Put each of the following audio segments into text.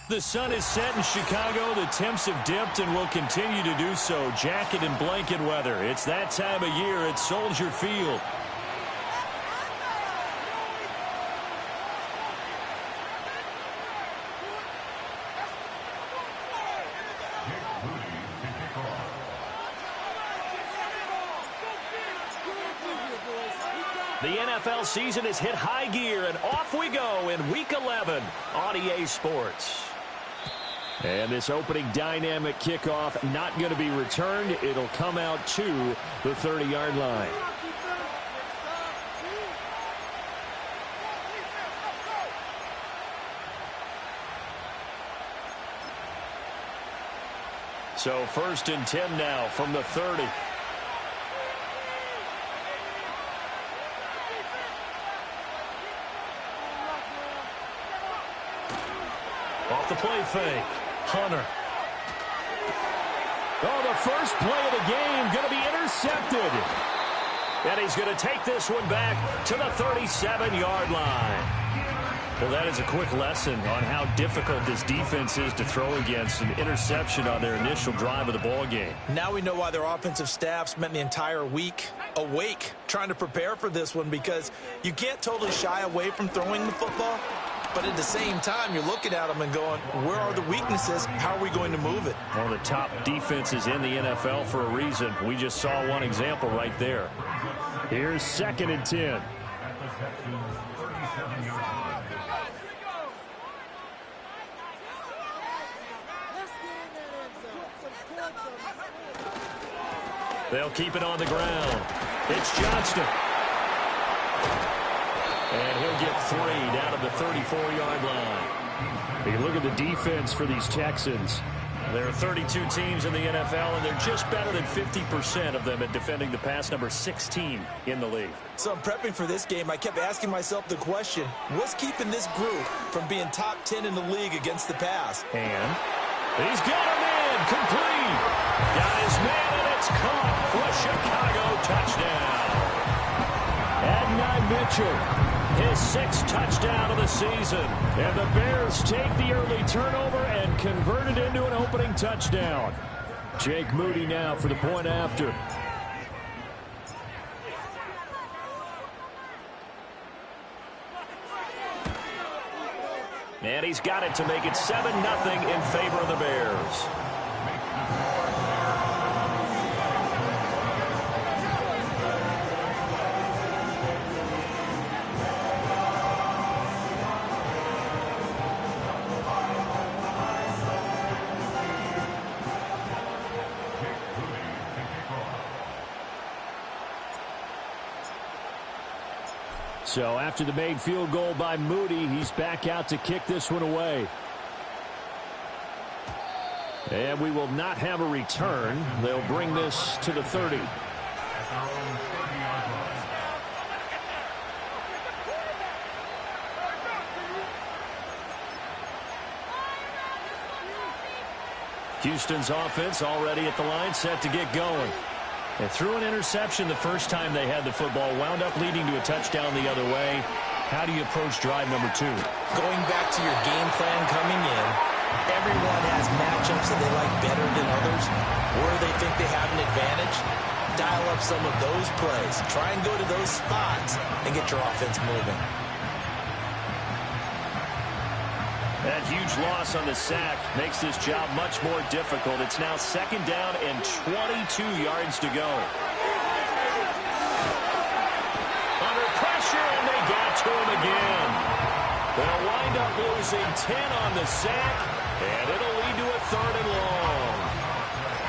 The sun is set in Chicago. The temps have dipped and will continue to do so. Jacket and blanket weather. It's that time of year at Soldier Field. The NFL season has hit high gear, and off we go in Week 11 on EA Sports. And this opening dynamic kickoff not going to be returned. It'll come out to the 30-yard line. So 1st and 10 now from the 30. Off the play fake. Hunter. Oh, the first play of the game going to be intercepted. And he's going to take this one back to the 37-yard line. Well, that is a quick lesson on how difficult this defense is to throw against. An interception on their initial drive of the ball game. Now we know why their offensive staff spent the entire week awake trying to prepare for this one, because you can't totally shy away from throwing the football. But at the same time, you're looking at them and going, where are the weaknesses? How are we going to move it? One of the top defenses in the NFL for a reason. We just saw one example right there. Here's 2nd and 10. They'll keep it on the ground. It's Johnston. And he'll get 3 down to the 34-yard line. You look at the defense for these Texans. There are 32 teams in the NFL, and they're just better than 50% of them at defending the pass, number 16 in the league. So I'm prepping for this game. I kept asking myself the question, what's keeping this group from being top 10 in the league against the pass? And he's got him in, complete. Got his man, and it's caught for a Chicago touchdown. Adnan Mitchell. His 6th touchdown of the season. And the Bears take the early turnover and convert it into an opening touchdown. Jake Moody now for the point after. And he's got it to make it 7-0 in favor of the Bears. So after the made field goal by Moody, he's back out to kick this one away. And we will not have a return. They'll bring this to the 30. Houston's offense already at the line, set to get going. They threw an interception the first time they had the football, wound up leading to a touchdown the other way. How do you approach drive number 2? Going back to your game plan coming in, everyone has matchups that they like better than others, where they think they have an advantage. Dial up some of those plays. Try and go to those spots and get your offense moving. That huge loss on the sack makes this job much more difficult. It's now 2nd down and 22 yards to go. Under pressure, and they got to him again. They'll wind up losing 10 on the sack, and it'll lead to a 3rd and long.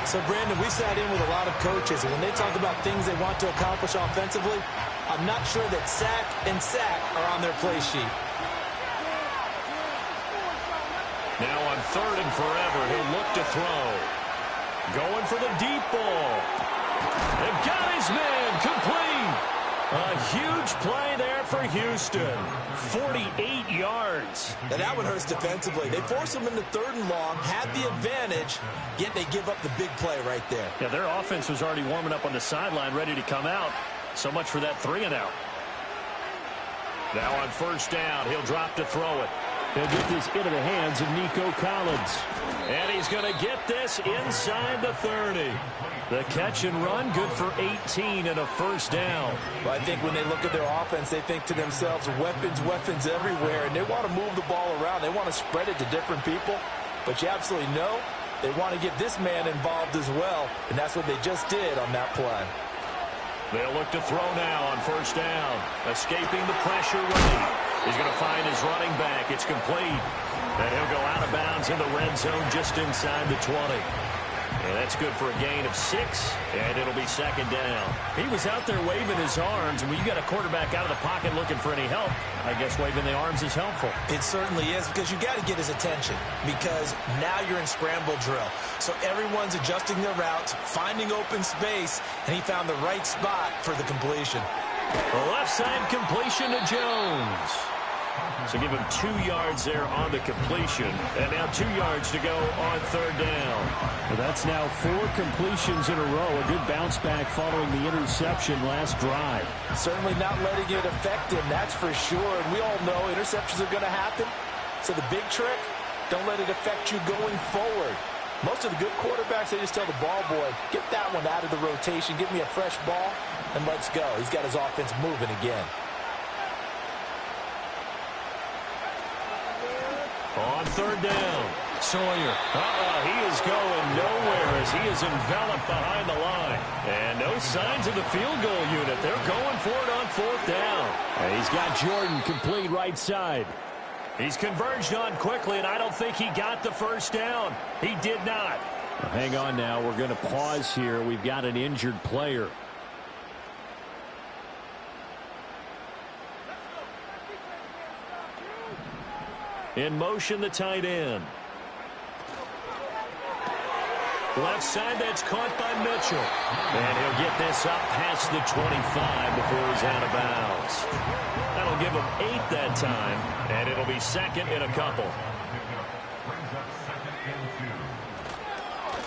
So, Brandon, we sat in with a lot of coaches, and when they talk about things they want to accomplish offensively, I'm not sure that sack and sack are on their play sheet. Now on 3rd and forever, he'll look to throw. Going for the deep ball. They've got his man complete. A huge play there for Houston. 48 yards. Now that one hurts defensively. They force him into 3rd and long, had the advantage, yet they give up the big play right there. Yeah, their offense was already warming up on the sideline, ready to come out. So much for that 3 and out. Now on 1st down, he'll drop to throw it. He'll get this into the hands of Nico Collins. And he's going to get this inside the 30. The catch and run, good for 18 and a first down. Well, I think when they look at their offense, they think to themselves, weapons, weapons everywhere. And they want to move the ball around. They want to spread it to different people. But you absolutely know they want to get this man involved as well. And that's what they just did on that play. They'll look to throw now on first down. Escaping the pressure Wade. He's going to find his running back. It's complete. And he'll go out of bounds in the red zone just inside the 20. And that's good for a gain of 6, and it'll be second down. He was out there waving his arms, and when you got a quarterback out of the pocket looking for any help, I guess waving the arms is helpful. It certainly is, because you got to get his attention, because now you're in scramble drill. So everyone's adjusting their routes, finding open space, and he found the right spot for the completion. The left side completion to Jones. So give him 2 yards there on the completion. And now 2 yards to go on third down. Well, that's now 4 completions in a row. A good bounce back following the interception last drive. Certainly not letting it affect him, that's for sure. And we all know interceptions are going to happen. So the big trick, don't let it affect you going forward. Most of the good quarterbacks, they just tell the ball boy, get that one out of the rotation, give me a fresh ball, and let's go. He's got his offense moving again. On third down, Sawyer. He is going nowhere as he is enveloped behind the line. And no signs of the field goal unit. They're going for it on fourth down. And he's got Jordan complete right side. He's converged on quickly, and I don't think he got the first down. He did not. Well, hang on now. We're going to pause here. We've got an injured player. In motion, the tight end. Left side, that's caught by Mitchell. And he'll get this up past the 25 before he's out of bounds. That'll give him 8 that time, and it'll be second in a couple.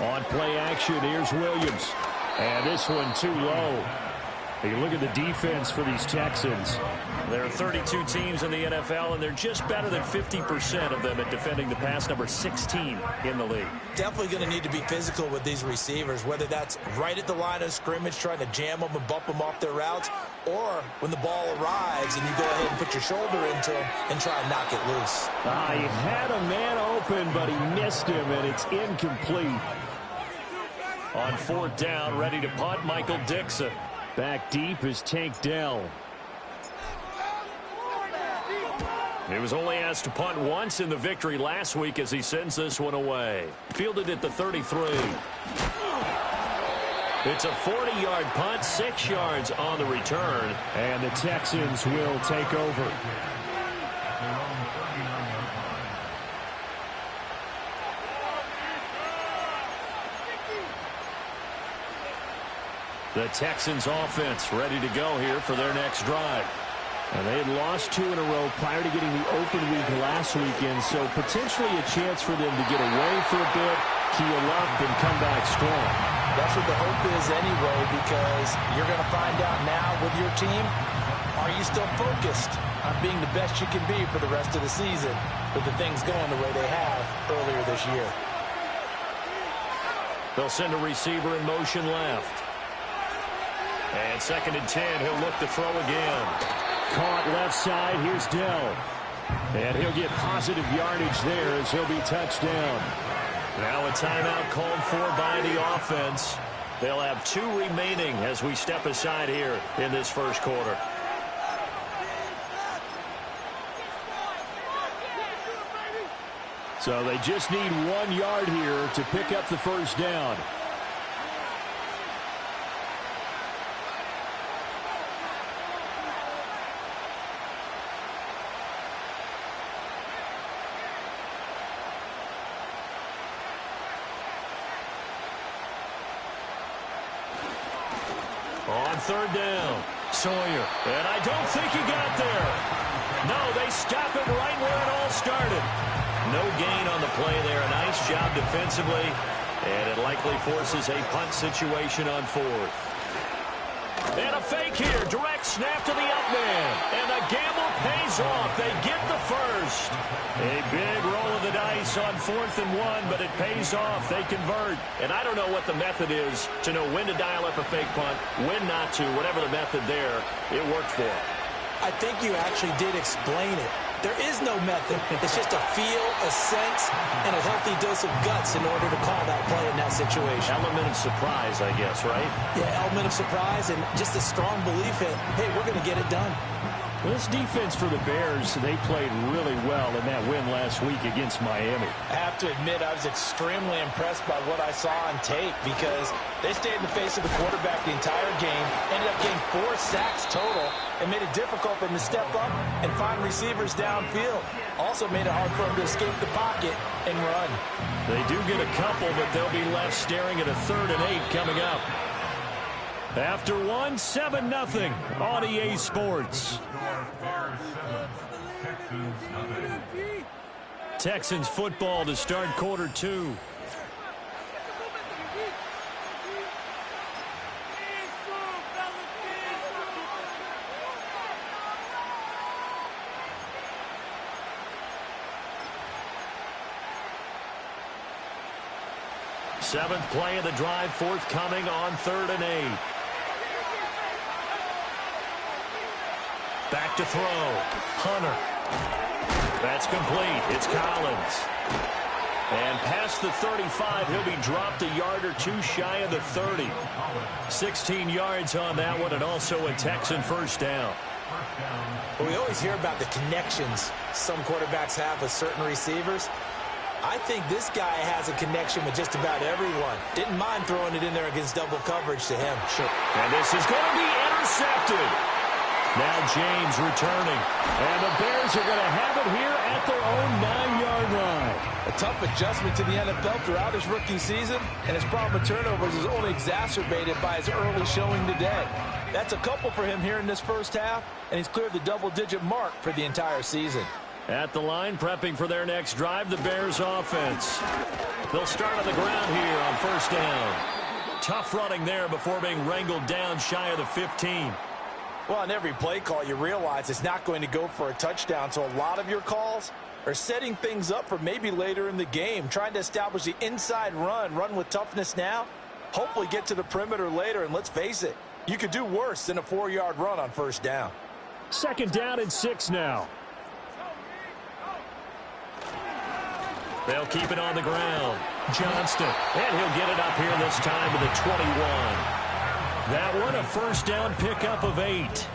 On play action, here's Williams. And this one too low. You look at the defense for these Texans. There are 32 teams in the NFL, and they're just better than 50% of them at defending the pass, number 16 in the league. Definitely going to need to be physical with these receivers, whether that's right at the line of scrimmage trying to jam them and bump them off their routes, or when the ball arrives and you go ahead and put your shoulder into them and try and knock it loose. He had a man open, but he missed him, and it's incomplete. On fourth down, ready to punt, Michael Dixon. Back deep is Tank Dell. He was only asked to punt once in the victory last week as he sends this one away. Fielded at the 33. It's a 40-yard punt, 6 yards on the return. And the Texans will take over. The Texans offense ready to go here for their next drive. And they had lost 2 in a row prior to getting the open week last weekend, so potentially a chance for them to get away for a bit, keel up, and come back strong. That's what the hope is anyway, because you're going to find out now with your team, are you still focused on being the best you can be for the rest of the season with the things going the way they have earlier this year? They'll send a receiver in motion left. And second and 10, he'll look to throw again. Caught left side, here's Dell. And he'll get positive yardage there as he'll be touched down. Now a timeout called for by the offense. They'll have 2 remaining as we step aside here in this first quarter. So they just need 1 yard here to pick up the first down. On third down, Sawyer. And I don't think he got there. No, they stop him right where it all started. No gain on the play there. A nice job defensively. And it likely forces a punt situation on fourth. And a fake here. Direct snap to the up man. And the gamble pays off. They get the first. A big roll of the dice on 4th and 1, but it pays off. They convert. And I don't know what the method is to know when to dial up a fake punt, when not to. Whatever the method there, it worked for them. I think you actually did explain it. There is no method. It's just a feel, a sense, and a healthy dose of guts in order to call that play in that situation. Element of surprise, I guess, right? Yeah, element of surprise and just a strong belief in, hey, we're going to get it done. Well, this defense for the Bears, they played really well in that win last week against Miami. I have to admit, I was extremely impressed by what I saw on tape because they stayed in the face of the quarterback the entire game, ended up getting 4 sacks total, and made it difficult for them to step up and find receivers downfield. Also made it hard for them to escape the pocket and run. They do get a couple, but they'll be left staring at a 3rd and 8 coming up. After 1, 7-0 on EA Sports. Texans football to start quarter 2. Seventh play of the drive forthcoming on 3rd and 8. Back to throw. Hunter. That's complete. It's Collins. And past the 35, he'll be dropped a yard or 2 shy of the 30. 16 yards on that one, and also a Texan first down. Well, we always hear about the connections some quarterbacks have with certain receivers. I think this guy has a connection with just about everyone. Didn't mind throwing it in there against double coverage to him. Sure. And this is going to be intercepted. Now James returning. And the Bears are going to have it here at their own 9-yard line. A tough adjustment to the NFL throughout his rookie season, and his problem with turnovers is only exacerbated by his early showing today. That's a couple for him here in this first half, and he's cleared the double-digit mark for the entire season. At the line, prepping for their next drive, the Bears offense. They'll start on the ground here on first down. Tough running there before being wrangled down shy of the 15. Well, on every play call, you realize it's not going to go for a touchdown, so a lot of your calls are setting things up for maybe later in the game, trying to establish the inside run with toughness now, hopefully get to the perimeter later, and let's face it, you could do worse than a 4-yard run on first down. 2nd down and 6 now. They'll keep it on the ground. Johnston, and he'll get it up here this time to the 21. That one a first down pickup of 8.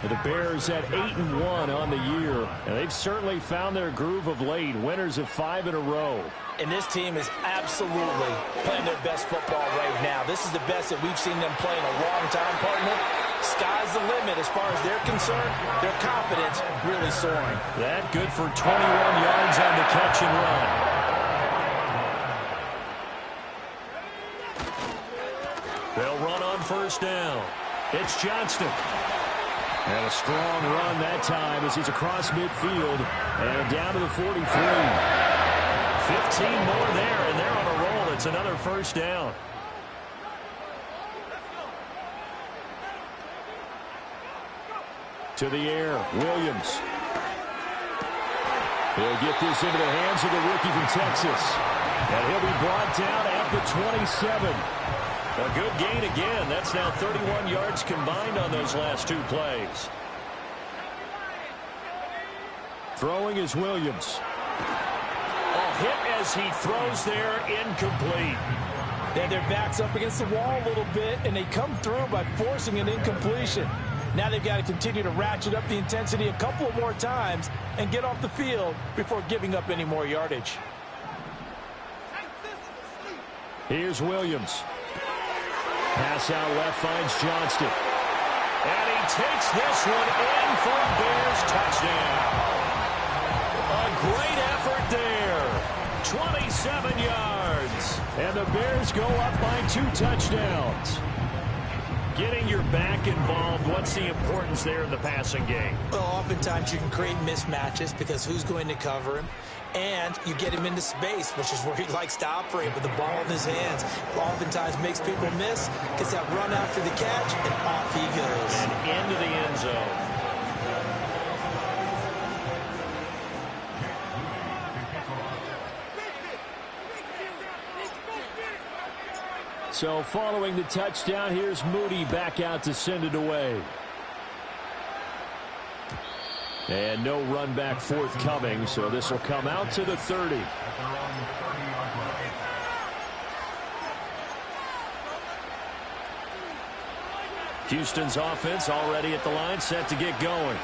The Bears at 8-1 on the year, and they've certainly found their groove of late. Winners of 5 in a row. And this team is absolutely playing their best football right now. This is the best that we've seen them play in a long time, partner. Sky's the limit as far as they're concerned. Their confidence really soaring. That good for 21 yards on the catch and run. They'll run on first down. It's Johnston. And a strong run that time as he's across midfield and down to the 43. 15 more there, and they're on a roll. It's another first down. To the air, Williams. He'll get this into the hands of the rookie from Texas. And he'll be brought down at the 27. A good gain again. That's now 31 yards combined on those last 2 plays. Throwing is Williams. A hit as he throws there, incomplete. Then their back's up against the wall a little bit, and they come through by forcing an incompletion. Now they've got to continue to ratchet up the intensity a couple of more times and get off the field before giving up any more yardage. Here's Williams. Pass out left finds Johnston. And he takes this one in for a Bears touchdown. A great effort there. 27 yards. And the Bears go up by 2 touchdowns. Getting your back involved, what's the importance there in the passing game? Well, oftentimes you can create mismatches because who's going to cover him? and you get him into space, which is where he likes to operate with the ball in his hands. Oftentimes makes people miss, gets that run after the catch, and off he goes. And into the end zone. So following the touchdown, here's Moody back out to send it away. And no run back forthcoming, so this will come out to the 30. Houston's offense already at the line, set to get going.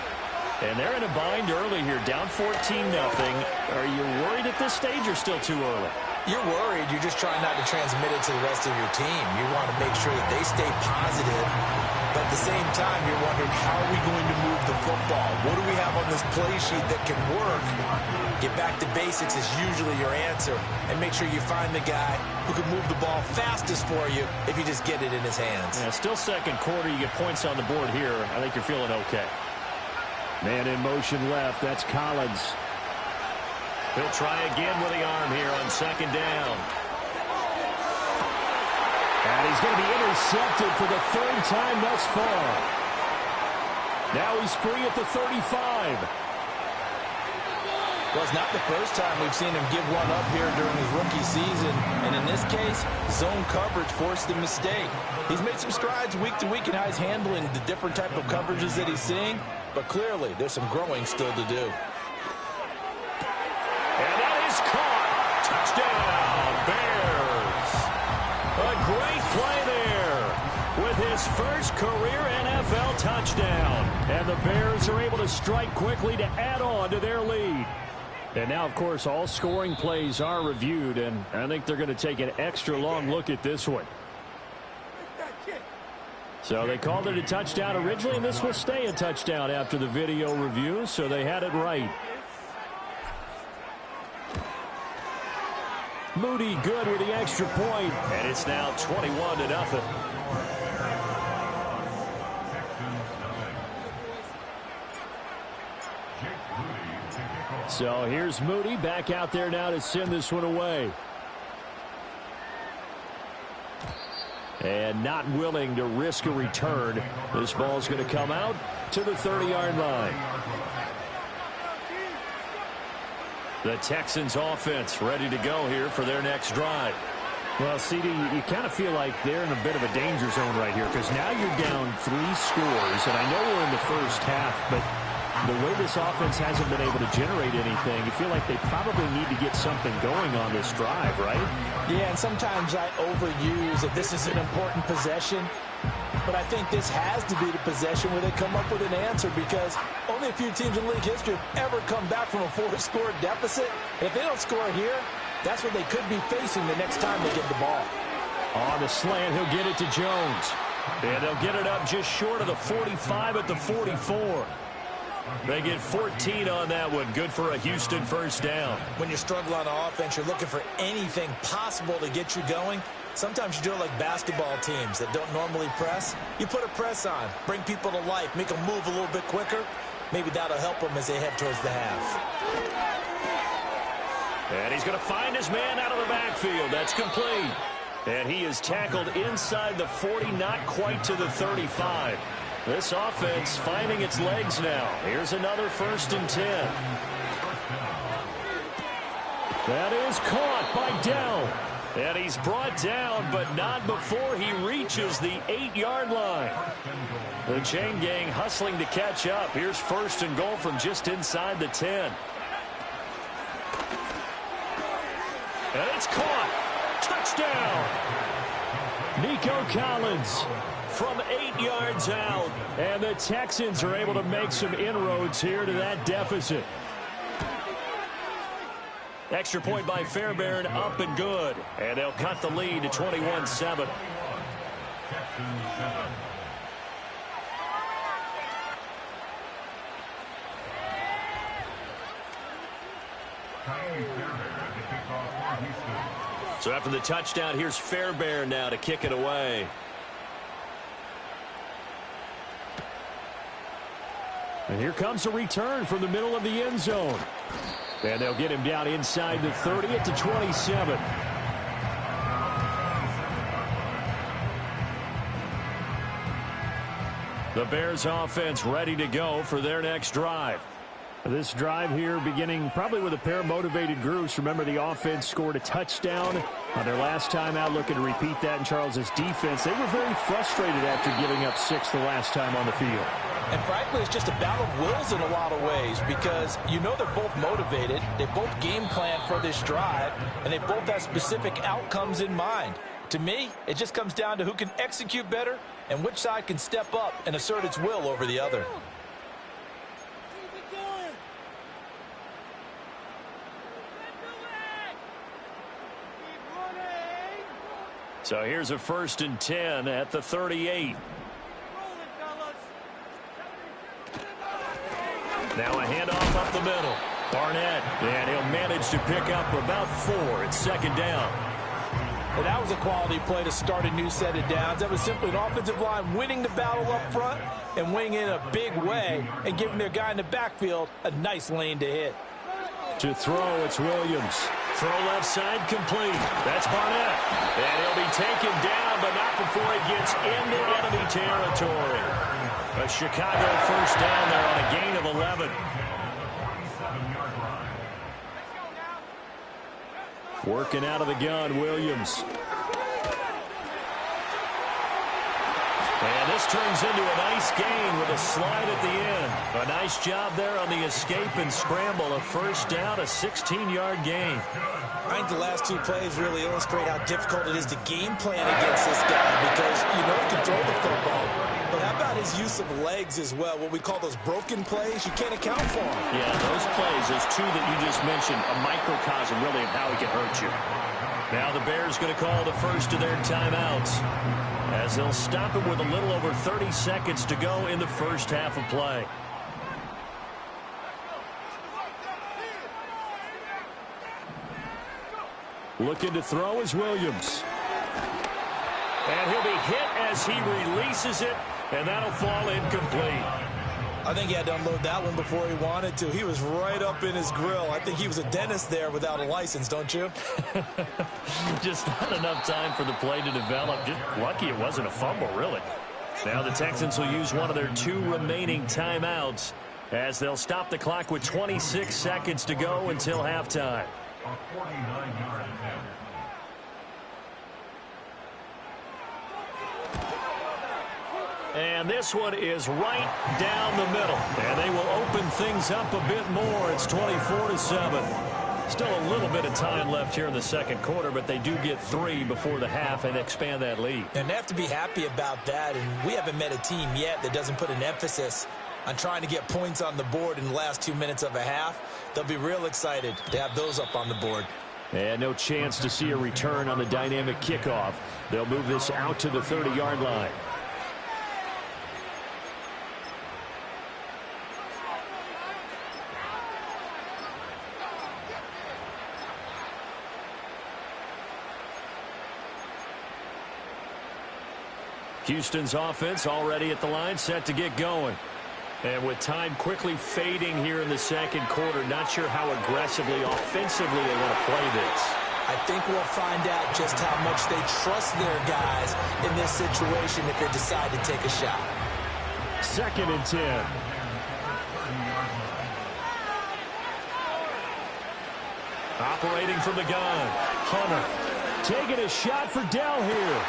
And they're in a bind early here, down 14-0. Are you worried at this stage or still too early? You're worried. You're just trying not to transmit it to the rest of your team. You want to make sure that they stay positive, but at the same time, you're wondering, how are we going to move the football? What do we have on this play sheet that can work? Get back to basics is usually your answer, and make sure you find the guy who can move the ball fastest for you if you just get it in his hands. Yeah, still second quarter. You get points on the board here. I think you're feeling okay. Man in motion left. That's Collins. He'll try again with the arm here on second down. And he's going to be intercepted for the third time thus far. Now he's free at the 35. Well, it's not the first time we've seen him give one up here during his rookie season. And in this case, zone coverage forced the mistake. He's made some strides week to week in how he's handling the different type of coverages that he's seeing. But clearly, there's some growing still to do. And that is caught. Touchdown, Bears. A great play there with his first career NFL touchdown. And the Bears are able to strike quickly to add on to their lead. And now, of course, all scoring plays are reviewed, and I think they're going to take an extra long look at this one. So they called it a touchdown originally, and this will stay a touchdown after the video review, so they had it right. Moody good with the extra point. And it's now 21-0. So here's Moody back out there now to send this one away. And not willing to risk a return. This ball's going to come out to the 30-yard line. The Texans offense ready to go here for their next drive. Well, CD, you kind of feel like they're in a bit of a danger zone right here, because now you're down 3 scores, and I know we're in the first half, but the way this offense hasn't been able to generate anything, you feel like they probably need to get something going on this drive, right? Yeah, and sometimes I overuse that this is an important possession, but I think this has to be the possession where they come up with an answer, because only a few teams in league history have ever come back from a 4-score deficit. If they don't score here, that's what they could be facing the next time they get the ball. On the slant, he'll get it to Jones. And they'll get it up just short of the 45 at the 44. They get 14 on that one. Good for a Houston first down. When you struggle on offense, you're looking for anything possible to get you going. Sometimes you do it like basketball teams that don't normally press. You put a press on, bring people to life, make them move a little bit quicker. Maybe that'll help them as they head towards the half. And he's going to find his man out of the backfield. That's complete. And he is tackled inside the 40, not quite to the 35. This offense finding its legs now. Here's another 1st and 10. That is caught by Dell. And he's brought down, but not before he reaches the 8-yard line. The chain gang hustling to catch up. Here's 1st and goal from just inside the 10. And it's caught. Touchdown. Nico Collins from 8 yards out. And the Texans are able to make some inroads here to that deficit. Extra point by Fairbairn, up and good. And they'll cut the lead to 21-7. So after the touchdown, here's Fairbairn now to kick it away. And here comes a return from the middle of the end zone. And they'll get him down inside the 30 at the 27. The Bears offense ready to go for their next drive. This drive here beginning probably with a pair of motivated groups. Remember, the offense scored a touchdown on their last time out, looking to repeat that in Charles's defense. They were very frustrated after giving up 6 the last time on the field. And frankly, it's just a battle of wills in a lot of ways because you know they're both motivated. They both game plan for this drive, and they both have specific outcomes in mind. To me, it just comes down to who can execute better and which side can step up and assert its will over the other. So here's a 1st and 10 at the 38. Now a handoff up the middle. Barnett, and he'll manage to pick up about 4. It's 2nd down. And that was a quality play to start a new set of downs. That was simply an offensive line winning the battle up front and winning in a big way and giving their guy in the backfield a nice lane to hit. To throw, it's Williams. Throw left side complete. That's Barnett. And he'll be taken down, but not before he gets into enemy territory. A Chicago 1st down there on a gain of 11. Working out of the gun, Williams. And this turns into a nice gain with a slide at the end. A nice job there on the escape and scramble. A 1st down, a 16-yard gain. I think the last 2 plays really illustrate how difficult it is to game plan against this guy because you know he can throw the football. But how about his use of legs as well? What we call those broken plays, you can't account for them. Yeah, those plays, those 2 that you just mentioned, a microcosm really of how he can hurt you. Now the Bears going to call the first of their timeouts as they'll stop it with a little over 30 seconds to go in the first half of play. Looking to throw is Williams. And he'll be hit as he releases it, and that'll fall incomplete. I think he had to unload that one before he wanted to. He was right up in his grill. I think he was a dentist there without a license, don't you? Just not enough time for the play to develop. Just lucky it wasn't a fumble, really. Now the Texans will use one of their 2 remaining timeouts as they'll stop the clock with 26 seconds to go until halftime. And this one is right down the middle. And they will open things up a bit more. It's 24-7. Still a little bit of time left here in the second quarter, but they do get 3 before the half and expand that lead. And they have to be happy about that. And we haven't met a team yet that doesn't put an emphasis on trying to get points on the board in the last 2 minutes of a half. They'll be real excited to have those up on the board. And no chance to see a return on the dynamic kickoff. They'll move this out to the 30-yard line. Houston's offense already at the line, set to get going. And with time quickly fading here in the second quarter, not sure how aggressively, offensively they want to play this. I think we'll find out just how much they trust their guys in this situation if they decide to take a shot. 2nd and 10. Operating from the gun. Hunter taking a shot for Dell here.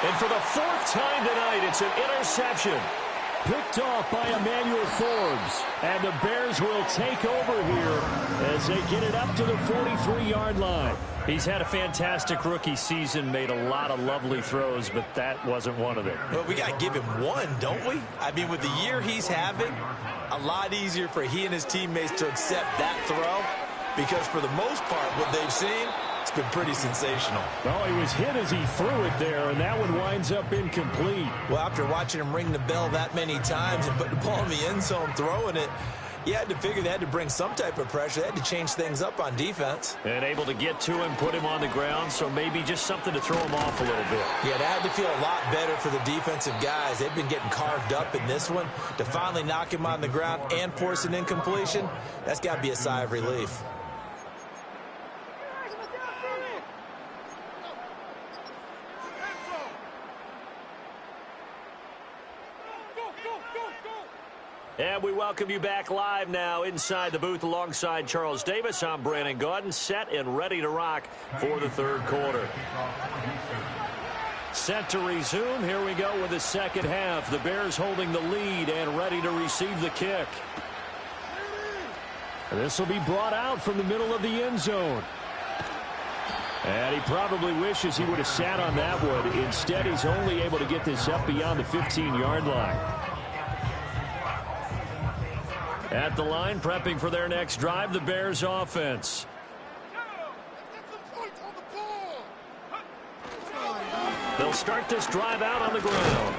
And for the 4th time tonight, it's an interception. Picked off by Emmanuel Forbes. And the Bears will take over here as they get it up to the 43-yard line. He's had a fantastic rookie season, made a lot of lovely throws, but that wasn't one of them. Well, we got to give him one, don't we? I mean, with the year he's having, a lot easier for he and his teammates to accept that throw because for the most part, what they've seen, it's been pretty sensational. Well, he was hit as he threw it there, and that one winds up incomplete. Well, after watching him ring the bell that many times and put the ball in the end zone throwing it, you had to figure they had to bring some type of pressure. They had to change things up on defense. And able to get to him, put him on the ground, so maybe just something to throw him off a little bit. Yeah, that had to feel a lot better for the defensive guys. They've been getting carved up in this one. To finally knock him on the ground and force an incompletion, that's got to be a sigh of relief. And we welcome you back live now inside the booth alongside Charles Davis. I'm Brandon Gaudin, set and ready to rock for the third quarter. Set to resume. Here we go with the second half. The Bears holding the lead and ready to receive the kick. This will be brought out from the middle of the end zone. And he probably wishes he would have sat on that one. Instead, he's only able to get this up beyond the 15-yard line. At the line, prepping for their next drive, the Bears offense. They'll start this drive out on the ground.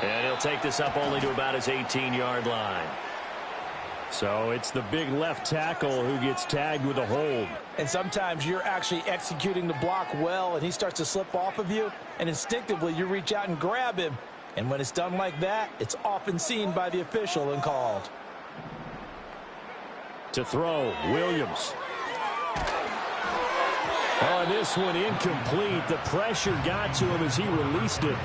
And he'll take this up only to about his 18-yard line. So it's the big left tackle who gets tagged with a hold. And sometimes you're actually executing the block well, and he starts to slip off of you, and instinctively you reach out and grab him. And when it's done like that, it's often seen by the official and called. To throw, Williams. Oh, this one incomplete. The pressure got to him as he released it.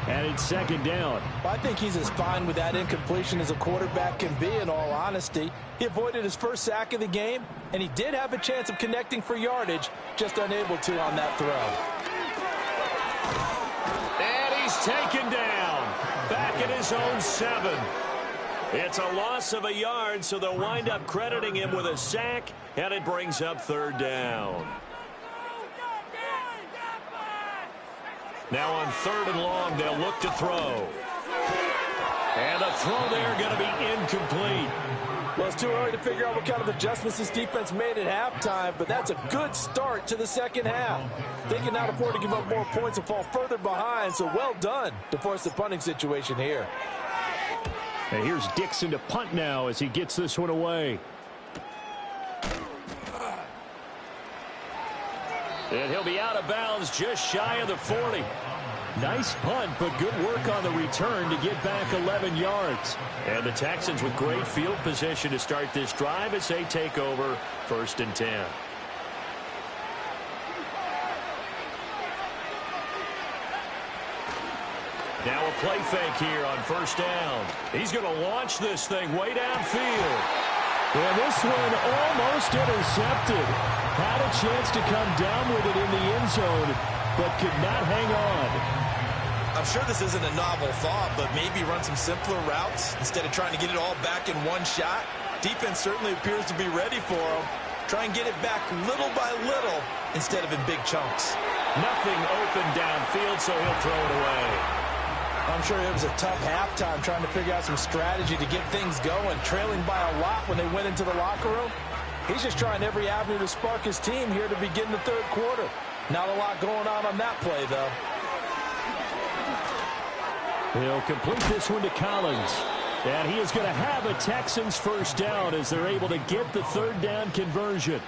And it's second down. Well, I think he's as fine with that incompletion as a quarterback can be, in all honesty. He avoided his first sack of the game, and he did have a chance of connecting for yardage, just unable to on that throw. And he's taken down. Back at his own 7. It's a loss of a yard, so they'll wind up crediting him with a sack, and it brings up third down. Now on 3rd and long, they'll look to throw. And the throw there going to be incomplete. Well, it's too early to figure out what kind of adjustments this defense made at halftime, but that's a good start to the second half. They can now afford to give up more points and fall further behind, so well done to force the punting situation here. And here's Dixon to punt now as he gets this one away. And he'll be out of bounds just shy of the 40. Nice punt, but good work on the return to get back 11 yards. And the Texans with great field position to start this drive as they take over 1st and 10. Now a play fake here on 1st down. He's going to launch this thing way downfield. And this one almost intercepted. Had a chance to come down with it in the end zone, but could not hang on. I'm sure this isn't a novel thought, but maybe run some simpler routes instead of trying to get it all back in one shot. Defense certainly appears to be ready for him. Try and get it back little by little instead of in big chunks. Nothing open downfield, so he'll throw it away. I'm sure it was a tough halftime trying to figure out some strategy to get things going, trailing by a lot when they went into the locker room. He's just trying every avenue to spark his team here to begin the third quarter. Not a lot going on that play, though. He'll complete this one to Collins. And he is going to have a Texans first down as they're able to get the third down conversion.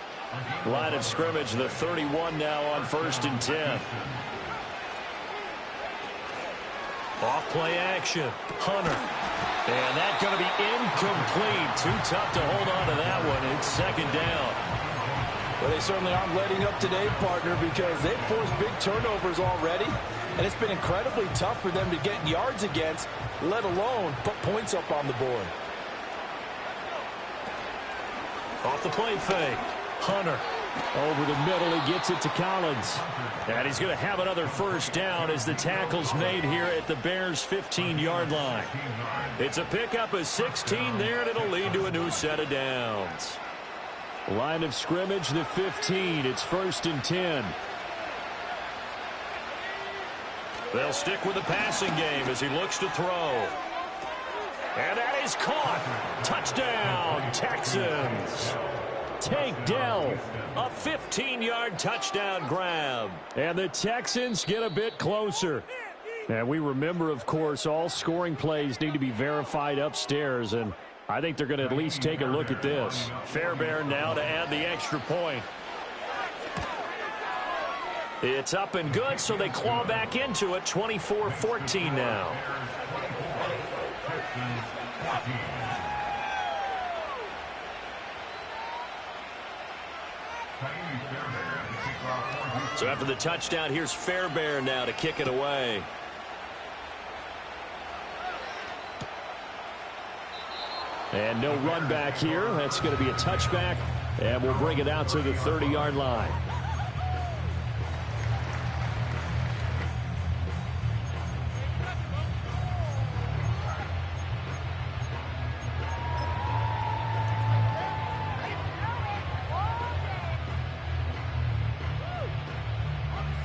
Line of scrimmage, the 31 now on 1st and 10. Off play action. Hunter. And that's going to be incomplete. Too tough to hold on to that one. It's second down. Well, they certainly aren't letting up today, partner, because they've forced big turnovers already. And it's been incredibly tough for them to get yards against, let alone put points up on the board. Off the play fake. Hunter. Over the middle, he gets it to Collins. And he's going to have another first down as the tackle's made here at the Bears' 15-yard line. It's a pickup of 16 there, and it'll lead to a new set of downs. Line of scrimmage, the 15. It's 1st and 10. They'll stick with the passing game as he looks to throw. And that is caught. Touchdown, Texans. Tank Dell. A 15-yard touchdown grab. And the Texans get a bit closer. And we remember, of course, all scoring plays need to be verified upstairs, and I think they're going to at least take a look at this. Fairbairn now to add the extra point. It's up and good, so they claw back into it, 24-14 now. So after the touchdown, here's Fairbairn now to kick it away. And no run back here. That's going to be a touchback, and we'll bring it out to the 30-yard line.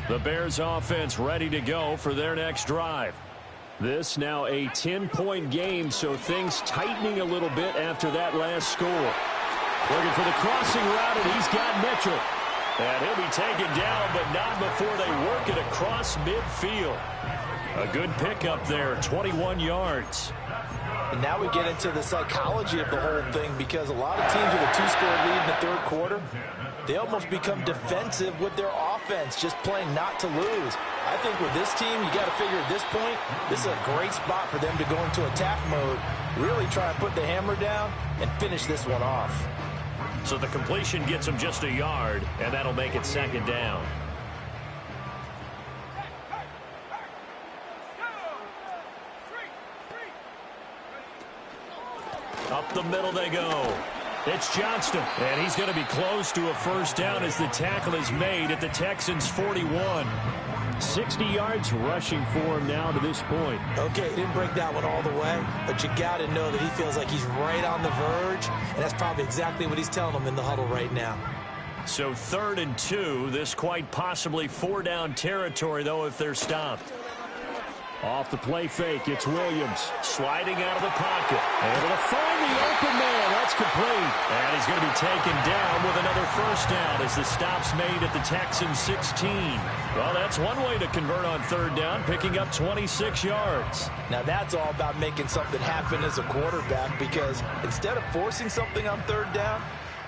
The Bears offense ready to go for their next drive. This now a 10-point game, so things tightening a little bit after that last score. Looking for the crossing route, and he's got Mitchell. And he'll be taken down, but not before they work it across midfield. A good pickup there, 21 yards. And now we get into the psychology of the whole thing, because a lot of teams with a 2-score lead in the third quarter, they almost become defensive with their offense, just playing not to lose. I think with this team, you got to figure at this point, this is a great spot for them to go into attack mode, really try and put the hammer down and finish this one off. So the completion gets them just a yard, and that'll make it second down. Up the middle they go. It's Johnston, and he's going to be close to a first down as the tackle is made at the Texans' 41. 60 yards rushing for him now to this point. Okay, he didn't break that one all the way, but you got to know that he feels like he's right on the verge, and that's probably exactly what he's telling them in the huddle right now. So 3rd and 2, this quite possibly 4-down territory, though, if they're stopped. Off the play fake, it's Williams sliding out of the pocket. Able to find the open man. That's complete. And he's going to be taken down with another first down as the stop's made at the Texans' 16. Well, that's one way to convert on 3rd down, picking up 26 yards. Now that's all about making something happen as a quarterback, because instead of forcing something on 3rd down,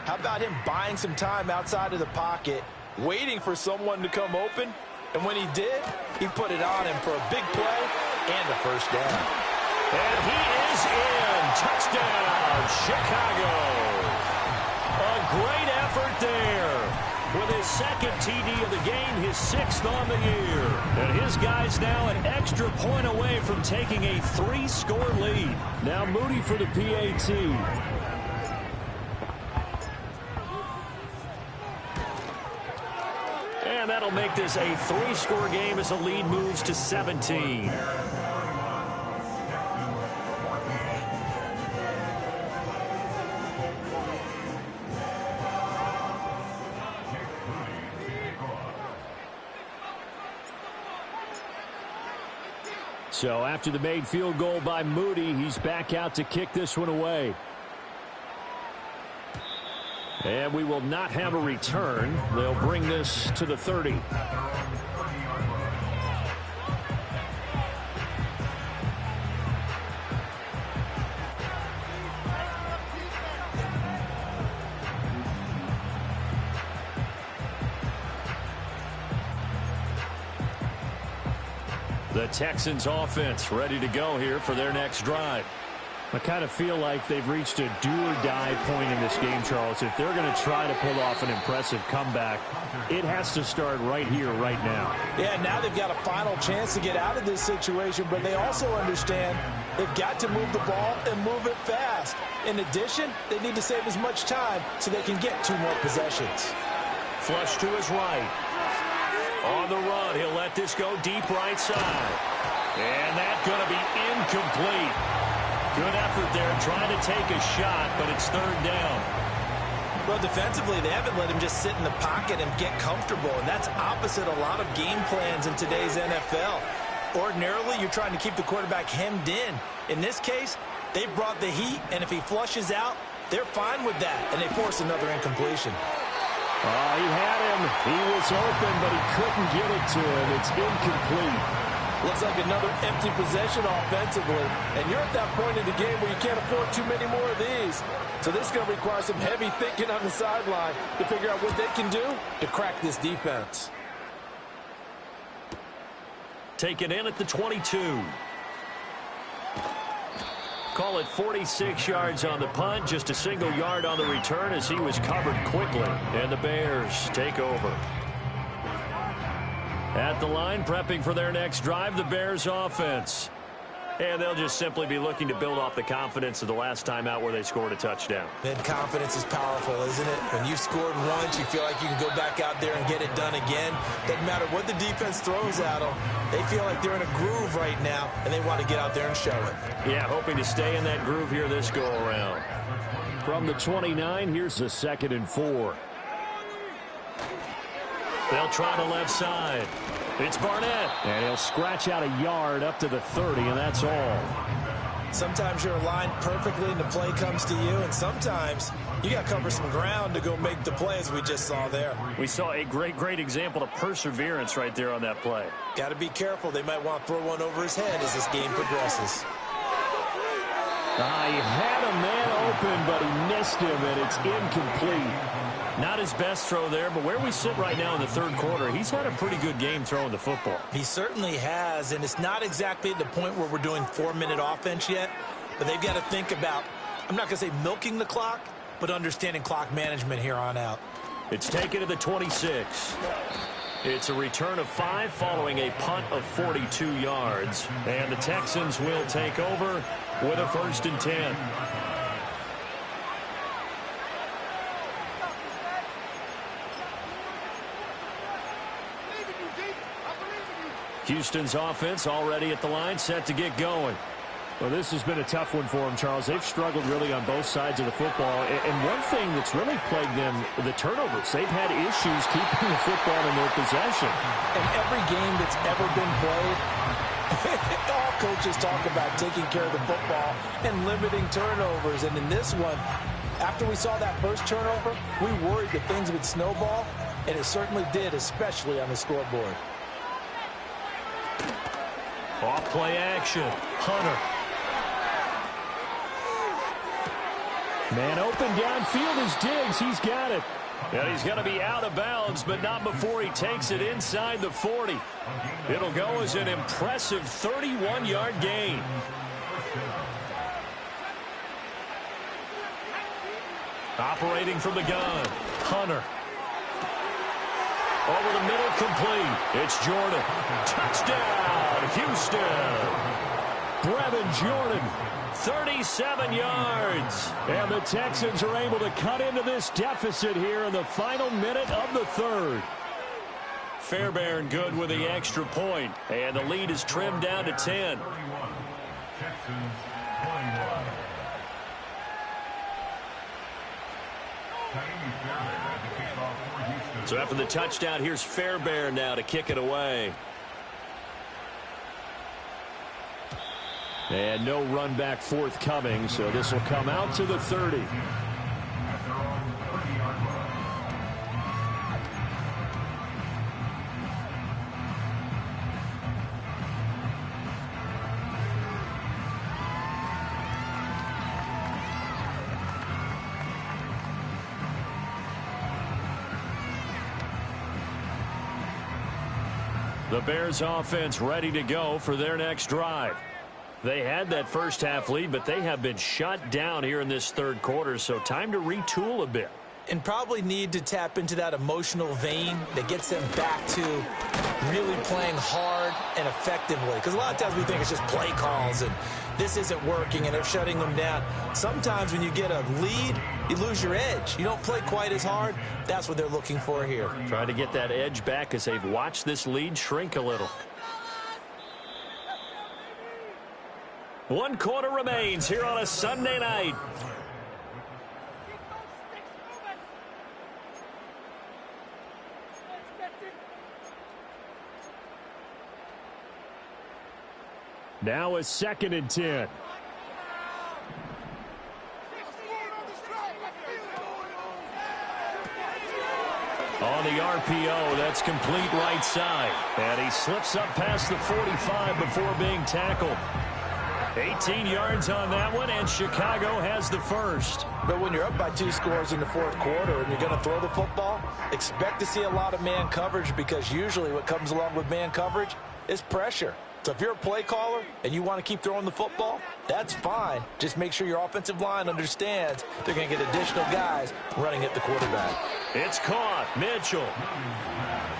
how about him buying some time outside of the pocket, waiting for someone to come open? And when he did, he put it on him for a big play and a first down. And he is in. Touchdown, Chicago. A great effort there. With his 2nd TD of the game, his 6th on the year. And his guys now an extra point away from taking a 3-score lead. Now Moody for the PAT. And that'll make this a 3-score game as the lead moves to 17. So after the made field goal by Moody, he's back out to kick this one away. And we will not have a return. They'll bring this to the 30. The Texans offense ready to go here for their next drive. I kind of feel like they've reached a do-or-die point in this game, Charles. If they're going to try to pull off an impressive comeback, it has to start right here, right now. Yeah, now they've got a final chance to get out of this situation, but they also understand they've got to move the ball and move it fast. In addition, they need to save as much time so they can get 2 more possessions. Flush to his right. On the run, he'll let this go deep right side. And that's going to be incomplete. Good effort there trying to take a shot, but it's 3rd down. Well, defensively, they haven't let him just sit in the pocket and get comfortable, and that's opposite a lot of game plans in today's NFL. Ordinarily, you're trying to keep the quarterback hemmed in. In this case, they brought the heat, and if he flushes out, they're fine with that, and they force another incompletion. He had him. He was open, but he couldn't get it to him. It's incomplete. Looks like another empty possession offensively. And you're at that point in the game where you can't afford too many more of these. So this is going to require some heavy thinking on the sideline to figure out what they can do to crack this defense. Taken in at the 22. Call it 46 yards on the punt, just a single yard on the return as he was covered quickly. And the Bears take over. At the line, prepping for their next drive, the Bears offense. And they'll just simply be looking to build off the confidence of the last time out where they scored a touchdown. And confidence is powerful, isn't it? When you've scored once, you feel like you can go back out there and get it done again. Doesn't matter what the defense throws at them. They feel like they're in a groove right now, and they want to get out there and show it. Yeah, hoping to stay in that groove here this go-around. From the 29, here's the 2nd and 4. They'll try the left side. It's Barnett. And he'll scratch out a yard up to the 30, and that's all. Sometimes you're aligned perfectly and the play comes to you, and sometimes you got to cover some ground to go make the play, as we just saw there. We saw a great example of perseverance right there on that play. Got to be careful. They might want to throw one over his head as this game progresses. He had a man open, but he missed him, and it's incomplete. Not his best throw there, but where we sit right now in the third quarter, he's had a pretty good game throwing the football. He certainly has, and it's not exactly at the point where we're doing 4-minute offense yet, but they've got to think about, I'm not going to say milking the clock, but understanding clock management here on out. It's taken to the 26. It's a return of 5 following a punt of 42 yards, and the Texans will take over with a 1st and 10. Houston's offense already at the line, set to get going. Well, this has been a tough one for them, Charles. They've struggled really on both sides of the football. And one thing that's really plagued them, the turnovers. They've had issues keeping the football in their possession. In every game that's ever been played, all coaches talk about taking care of the football and limiting turnovers. And in this one, after we saw that first turnover, we worried that things would snowball, and it certainly did, especially on the scoreboard. Off play action. Hunter. Man open downfield is Diggs. He's got it. And he's going to be out of bounds, but not before he takes it inside the 40. It'll go as an impressive 31-yard gain. Operating from the gun. Hunter. Over the middle, complete. It's Jordan. Touchdown, Houston. Brevin Jordan, 37 yards. And the Texans are able to cut into this deficit here in the final minute of the third. Fairbairn good with the extra point. And the lead is trimmed down to 10. So after the touchdown, here's Fairbairn now to kick it away. And no run back forthcoming, so this will come out to the 30. The Bears offense ready to go for their next drive. They had that first half lead, but they have been shut down here in this third quarter, so time to retool a bit. And probably need to tap into that emotional vein that gets them back to really playing hard and effectively. Because a lot of times we think it's just play calls and this isn't working and they're shutting them down. Sometimes when you get a lead, you lose your edge. You don't play quite as hard. That's what they're looking for here. Trying to get that edge back as they've watched this lead shrink a little. 1 quarter remains here on a Sunday night. Now a 2nd and 10. On the RPO, that's complete right side. And he slips up past the 45 before being tackled. 18 yards on that one, and Chicago has the first. But when you're up by 2 scores in the fourth quarter and you're going to throw the football, expect to see a lot of man coverage, because usually what comes along with man coverage is pressure. So if you're a play caller and you want to keep throwing the football, that's fine. Just make sure your offensive line understands they're going to get additional guys running at the quarterback. It's caught. Mitchell.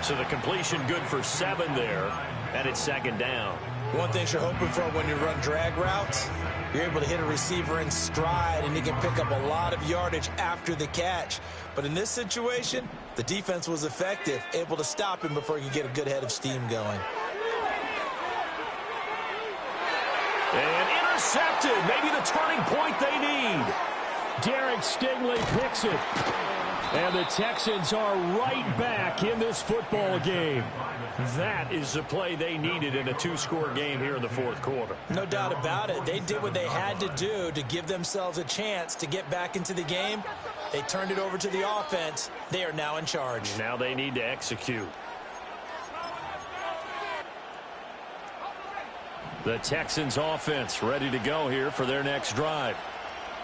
So the completion good for 7 there, and it's 2nd down. One thing you're hoping for when you run drag routes, you're able to hit a receiver in stride, and he can pick up a lot of yardage after the catch. But in this situation, the defense was effective, able to stop him before he could get a good head of steam going. And intercepted. Maybe the turning point they need. Derek Stingley picks it. And the Texans are right back in this football game. That is the play they needed in a two-score game here in the fourth quarter. No doubt about it. They did what they had to do to give themselves a chance to get back into the game. They turned it over to the offense. They are now in charge. Now they need to execute. The Texans offense ready to go here for their next drive.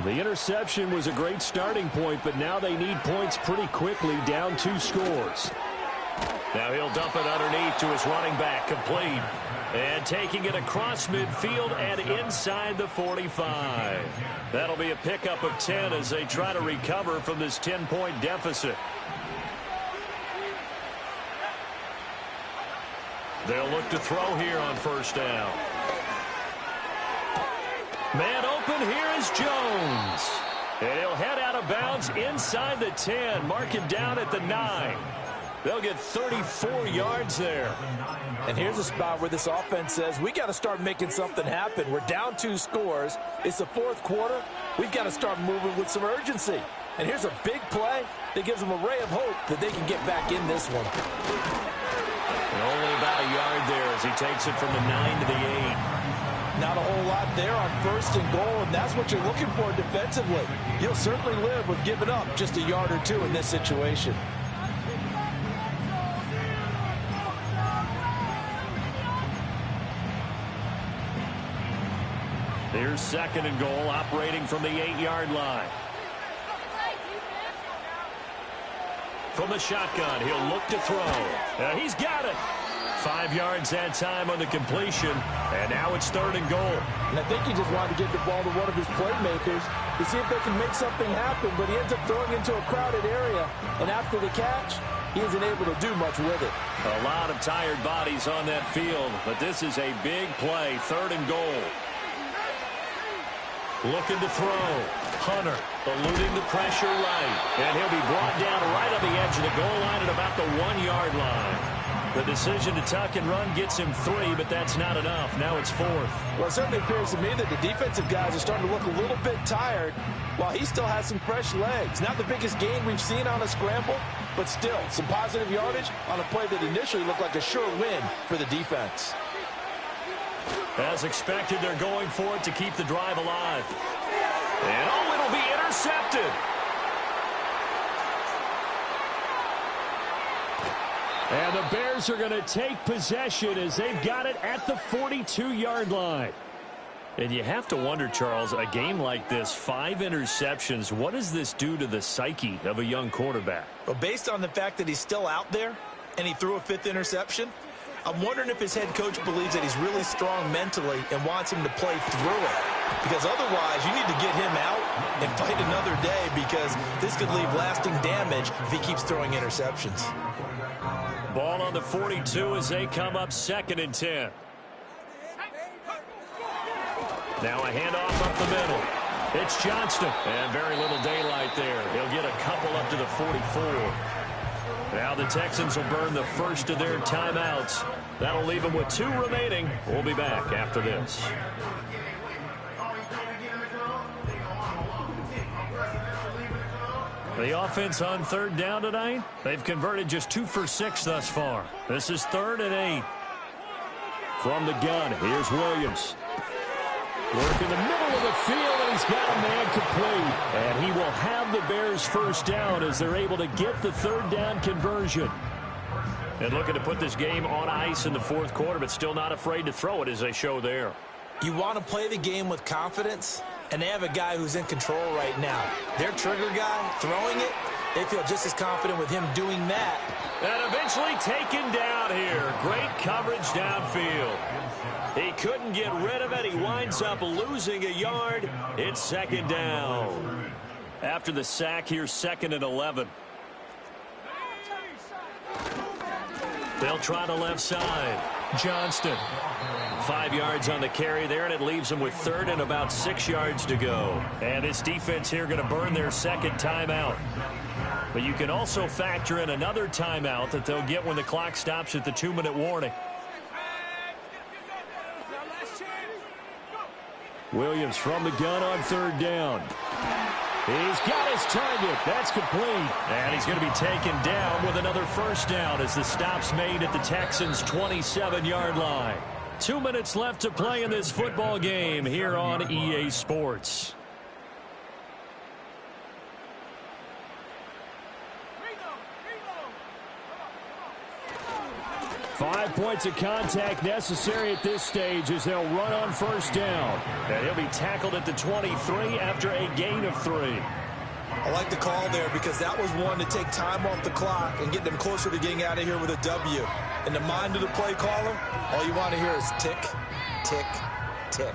The interception was a great starting point, but now they need points pretty quickly, down 2 scores. Now he'll dump it underneath to his running back, complete. And taking it across midfield and inside the 45. That'll be a pickup of 10 as they try to recover from this 10-point deficit. They'll look to throw here on first down. Man open, here is Jones. And he'll head out of bounds inside the 10. Mark him down at the 9. They'll get 34 yards there. And here's a spot where this offense says, we got to start making something happen. We're down 2 scores. It's the fourth quarter. We've got to start moving with some urgency. And here's a big play that gives them a ray of hope that they can get back in this one. And only about a yard there as he takes it from the 9 to the 8. Not a whole lot there on first and goal, and that's what you're looking for defensively. You'll certainly live with giving up just a yard or 2 in this situation. Here's second and goal, operating from the 8-yard line. From the shotgun, he'll look to throw. He's got it. 5 yards that time on the completion, and now it's third and goal. And I think he just wanted to get the ball to one of his playmakers to see if they can make something happen, but he ends up throwing into a crowded area, and after the catch, he isn't able to do much with it. A lot of tired bodies on that field, but this is a big play, third and goal. Looking to throw. Hunter eluding the pressure right, and he'll be brought down right on the edge of the goal line at about the 1-yard line. The decision to tuck and run gets him 3, but that's not enough. Now it's 4th. Well, it certainly appears to me that the defensive guys are starting to look a little bit tired while he still has some fresh legs. Not the biggest gain we've seen on a scramble, but still some positive yardage on a play that initially looked like a sure win for the defense. As expected, they're going for it to keep the drive alive. And oh, it'll be intercepted. And the Bears are going to take possession as they've got it at the 42-yard line. And you have to wonder, Charles, a game like this, 5 interceptions, what does this do to the psyche of a young quarterback? Well, based on the fact that he's still out there and he threw a 5th interception, I'm wondering if his head coach believes that he's really strong mentally and wants him to play through it. Because otherwise, you need to get him out and fight another day, because this could leave lasting damage if he keeps throwing interceptions. Ball on the 42 as they come up 2nd and 10. Now a handoff up the middle. It's Johnston. And very little daylight there. He'll get a couple up to the 44. Now the Texans will burn the first of their timeouts. That'll leave them with 2 remaining. We'll be back after this. The offense on 3rd down tonight, they've converted just 2 for 6 thus far. This is 3rd and 8. From the gun, here's Williams. Work in the middle of the field, and he's got a man complete. And he will have the Bears first down as they're able to get the 3rd down conversion. And looking to put this game on ice in the 4th quarter, but still not afraid to throw it as they show there. You want to play the game with confidence, and they have a guy who's in control right now. Their trigger guy throwing it, they feel just as confident with him doing that. And eventually taken down here. Great coverage downfield. He couldn't get rid of it. He winds up losing a yard. It's 2nd down. After the sack, here's 2nd and 11. They'll try the left side. Johnston 5 yards on the carry there, and it leaves them with third and about 6 yards to go. And this defense here going to burn their second timeout. But you can also factor in another timeout that they'll get when the clock stops at the 2-minute warning. Williams from the gun on third down. He's got his target. That's complete. And he's going to be taken down with another first down as the stop's made at the Texans' 27-yard line. 2 minutes left to play in this football game here on EA Sports. Five points of contact necessary at this stage as they'll run on first down. And he'll be tackled at the 23 after a gain of 3. I like the call there because that was one to take time off the clock and get them closer to getting out of here with a W. In the mind of the play caller, all you want to hear is tick, tick, tick.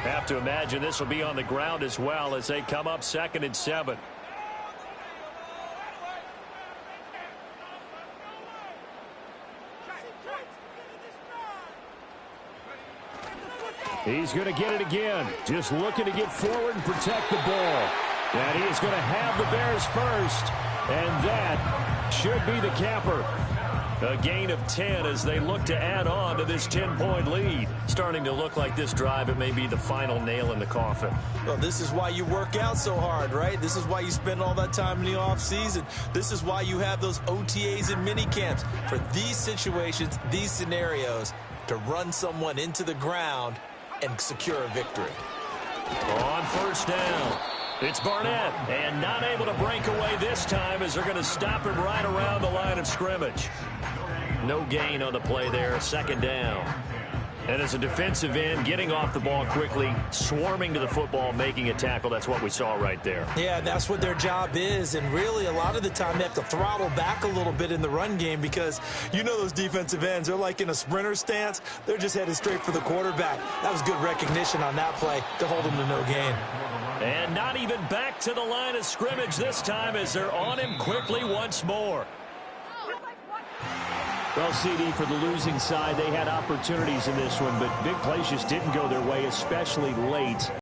Have to imagine this will be on the ground as well as they come up 2nd and 7. He's going to get it again. Just looking to get forward and protect the ball. And he is going to have the Bears first. And that should be the capper. A gain of 10 as they look to add on to this 10-point lead. Starting to look like this drive, it may be the final nail in the coffin. Well, this is why you work out so hard, right? This is why you spend all that time in the offseason. This is why you have those OTAs and mini camps. For these situations, these scenarios, to run someone into the ground and secure a victory. On first down, it's Barnett, and not able to break away this time as they're going to stop him right around the line of scrimmage. No gain on the play there, 2nd down. And as a defensive end, getting off the ball quickly, swarming to the football, making a tackle, that's what we saw right there. Yeah, that's what their job is, and really a lot of the time they have to throttle back a little bit in the run game because you know those defensive ends, they're like in a sprinter stance. They're just headed straight for the quarterback. That was good recognition on that play to hold them to no gain. And not even back to the line of scrimmage this time as they're on him quickly once more. Well, CD, for the losing side, they had opportunities in this one, but big plays just didn't go their way, especially late.